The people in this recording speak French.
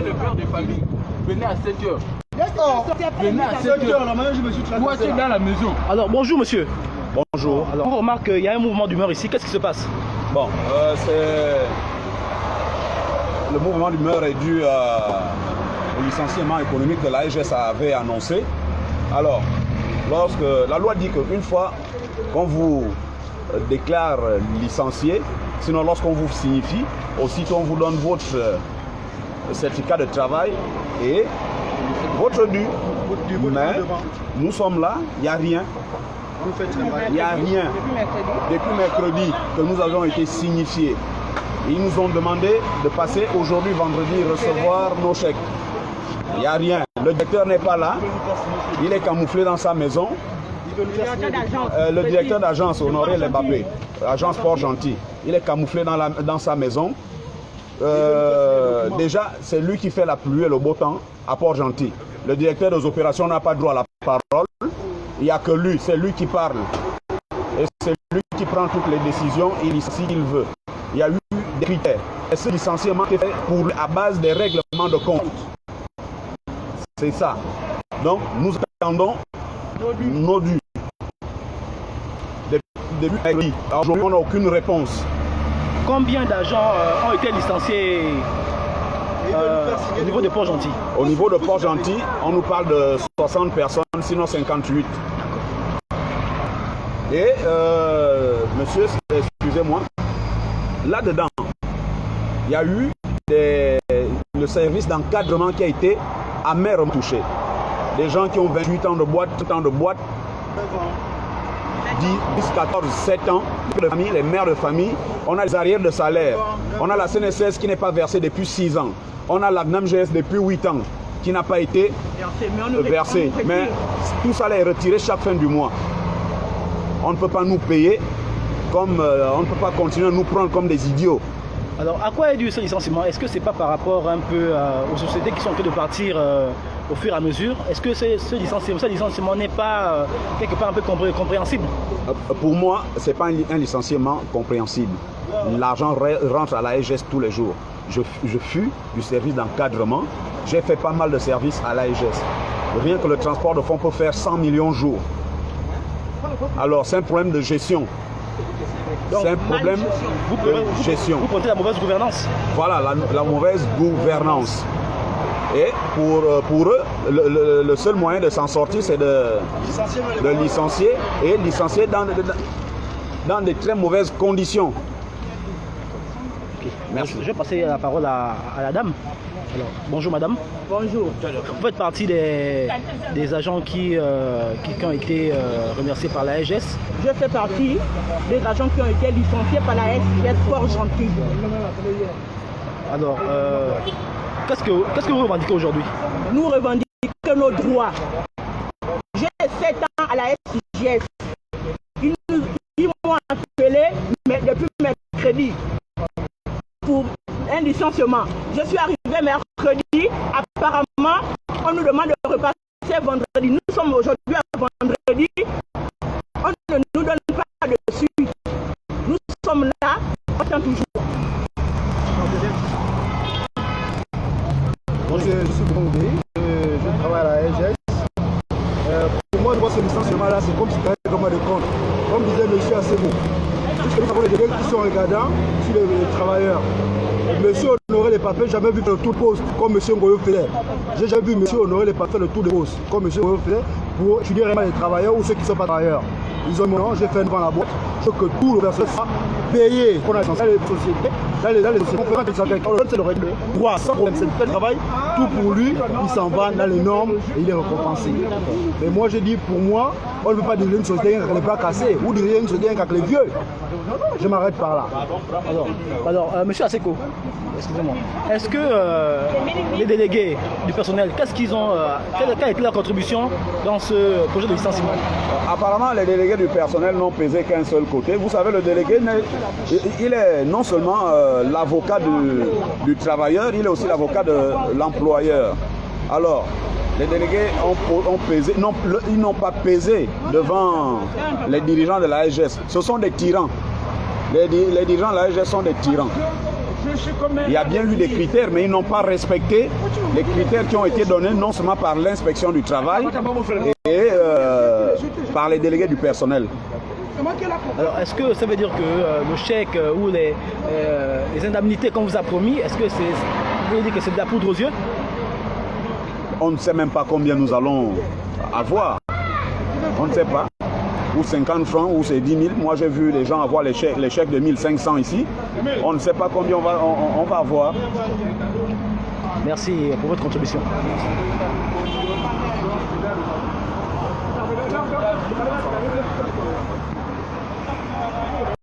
le père de famille. Venez à 7 heures. D'accord. Venez à 7 heures. Moi, je suis dans la maison. Alors, bonjour monsieur. Bonjour. Alors, on remarque qu'il y a un mouvement d'humeur ici. Qu'est-ce qui se passe? Bon, le mouvement d'humeur est dû au licenciement économique que l'AEGES avait annoncé. Alors, lorsque la loi dit qu'une fois qu'on vous déclare licencié, sinon lorsqu'on vous signifie, aussitôt on vous donne votre certificat de travail et votre dû. Mais nous sommes là, il n'y a rien. Il n'y a rien. Depuis mercredi que nous avons été signifiés. Ils nous ont demandé de passer aujourd'hui, vendredi, recevoir nos chèques. Il n'y a rien. Le directeur n'est pas là. Il est camouflé dans sa maison. Le directeur d'agence, Honoré Lebappé, agence Port-Gentil, il est camouflé dans sa maison. Déjà, c'est lui qui fait la pluie et le beau temps à Port-Gentil. Le directeur des opérations n'a pas droit à la parole. Il n'y a que lui, c'est lui qui parle. Et c'est lui qui prend toutes les décisions, s'il veut. Il y a eu des critères. Et ce licenciement est fait à base des règlements de compte. C'est ça. Donc, nous attendons nos dus. Depuis mercredi. Aujourd'hui, on n'a aucune réponse. Combien d'agents ont été licenciés au niveau de Port-Gentil? Au niveau de Port-Gentil, on nous parle de 60 personnes, sinon 58. Et, monsieur, excusez-moi, là-dedans, il y a eu le service d'encadrement qui a été amèrement touché. Des gens qui ont 28 ans de boîte, 30 ans de boîte, 10, 14, 7 ans, les mères de famille, on a les arrières de salaire, on a la CNSS qui n'est pas versée depuis 6 ans, on a la NAMGS depuis 8 ans qui n'a pas été versée. Mais tout ça est retiré chaque fin du mois. On ne peut pas nous payer comme on ne peut pas continuer à nous prendre comme des idiots. Alors, à quoi est dû ce licenciement? Est-ce que ce n'est pas par rapport un peu aux sociétés qui sont en train de partir au fur et à mesure? Est-ce que ce licenciement n'est pas quelque part un peu compréhensible? Pour moi, ce n'est pas un licenciement compréhensible. L'argent rentre à l'AEGES tous les jours. Je fus du service d'encadrement. J'ai fait pas mal de services à l'AEGES. Rien que le transport de fonds peut faire 100 millions jours. Alors, c'est un problème de gestion. C'est un problème de gestion. Vous comptez la mauvaise gouvernance? Voilà, la mauvaise gouvernance. Et pour eux, le seul moyen de s'en sortir, c'est de licencier et licencier dans de très mauvaises conditions. Okay. Merci. Je vais passer la parole à la dame. Alors, bonjour madame. Bonjour. Vous faites partie des agents qui ont été remerciés par la SGS. Je fais partie des agents qui ont été licenciés par la SGS Port-Gentil. Alors, qu'est-ce que vous revendiquez aujourd'hui? Nous revendiquons nos droits. J'ai 7 ans à la SGS. Ils m'ont appelé depuis mercredi pour un licenciement. Je suis arrivé mercredi. Apparemment, on nous demande de repasser vendredi. Nous sommes aujourd'hui à vendredi. On ne nous donne pas de suite. Nous sommes là, on attend toujours. Moi, je suis Bondé, je travaille à la SGS. Pour moi, ce licenciement-là, c'est comme si tu avais comme de compte. Comme disait M. Assebo. Puisque nous avons les délais qui sont regardants sur les travailleurs. Monsieur Honoré les papiers, j'ai jamais vu le tour de poste comme M. Ngoyo faisait. J'ai jamais vu M. Honoré les papiers le tour de poste comme M. Ngoyo faisait pour étudier vraiment les travailleurs ou ceux qui ne sont pas travailleurs. Ils ont mon j'ai fait devant la boîte. Je veux que tout le personnel soit payé. Dans les sociétés, dans les sociétés, on donne le règle. Droit, sans problème, c'est le fait de travail. Tout pour lui, il s'en va dans les normes et il est récompensé. Mais moi, je dis pour moi, on ne peut pas diriger une société avec les bras cassés ou diriger une société avec les vieux. Je m'arrête par là. Alors monsieur Aseko, excusez-moi, est-ce que les délégués du personnel, qu'est-ce qu'ils ont, quelle a été leur contribution dans ce projet de licenciement? Apparemment, les délégués du personnel n'ont pesé qu'un seul côté. Vous savez, le délégué, il est non seulement l'avocat du travailleur, il est aussi l'avocat de l'employeur. Alors, Les délégués ont pesé, non, ils n'ont pas pesé devant les dirigeants de la SGS. Ce sont des tyrans. Les dirigeants de la SGS sont des tyrans. Il y a bien eu des critères, mais ils n'ont pas respecté les critères qui ont été donnés non seulement par l'inspection du travail et par les délégués du personnel. Alors, est-ce que ça veut dire que le chèque ou les indemnités qu'on vous a promis, est-ce que vous voulez dire que c'est de la poudre aux yeux? On ne sait même pas combien nous allons avoir. On ne sait pas. Ou 50 francs, ou c'est 10 000. Moi, j'ai vu les gens avoir les chèques de 1500 ici. On ne sait pas combien on va avoir. Merci pour votre contribution. Merci.